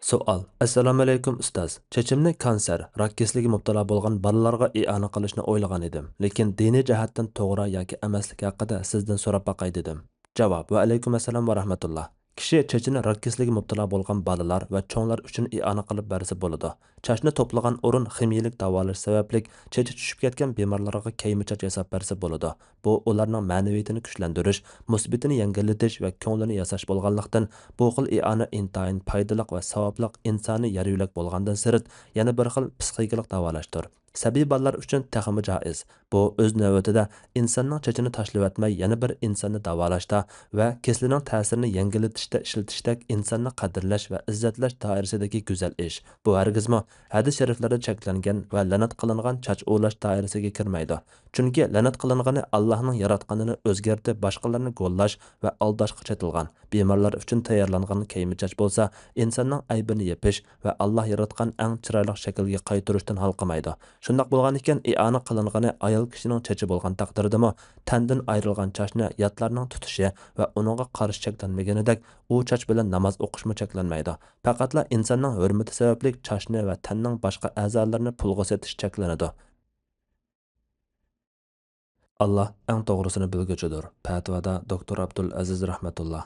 Savol. Assalomu alaykum ustoz. Chechimni kanser, rak kasaliga mubtalo bo'lgan bolalarga i'ona qilishni o'ylagan edim, lekin diniy jihatdan to'g'ri yoki emasligi haqida sizdan so'rab boqay dedim. Javob. Va alaykum assalom va rahmatulloh. Kishi chechini rak kasaliga mubtalo bo'lgan bolalar va cho'nglar uchun i'ona qilib bersa bo'ladi. Chachni to'plagan o'rin ximiyalik davolash sababli chechi tushib ketgan bemorlarga kaymi chach yasab bersa bo'ladi. Bu ularning ma'naviyatini kuchlantirish, musibatini yengillatish va ko'nglini yasash bo'lganlikdan bu xil i'ona intayin foydali va savobli insoniy yariylik bo'lgandan sirt yana bir xil psixikalik davolashdir. Sabiy bolalar uchun texmi joiz. Bu o'z navbatida insonning chechini tashlab o'tmay yana bir insonni davolashda va kasallikning ta'sirini yengillatishda ishlatishdek insonni qadrlash va izzatlash doirasidagi go'zal ish. Bu hargizmi hadis shariflarda cheklangan va la'nat qilingan chach o'lash doirasiga kirmaydi. Chunki la'nat qilingani Allohning yaratganini o'zgartirib boshqalarni go'llash va aldashga chatilgan. Bemorlar uchun tayyorlangan kiyim-chach bo'lsa, insonning aybini yepish va Alloh yaratgan eng chiroyli shaklga qaytarishdan halqamaydi. Shundaq bo'lgan ekan, i'ona qilingani ayol kishining chachi bo'lgan taqdirdami, tandan ayrilgan chachni yatlarning tutishi va uningga qarshi cheklanmaganidek, u chach bilan namoz o'qishmi cheklanmaydi. Faqatla insonning hurmati sababli chachni va tanning boshqa a'zolarini pulga setish cheklanadi. Allah eng to'g'risini bilguchidir. Fatvoda Doktor Abdul Aziz rahmatulloh.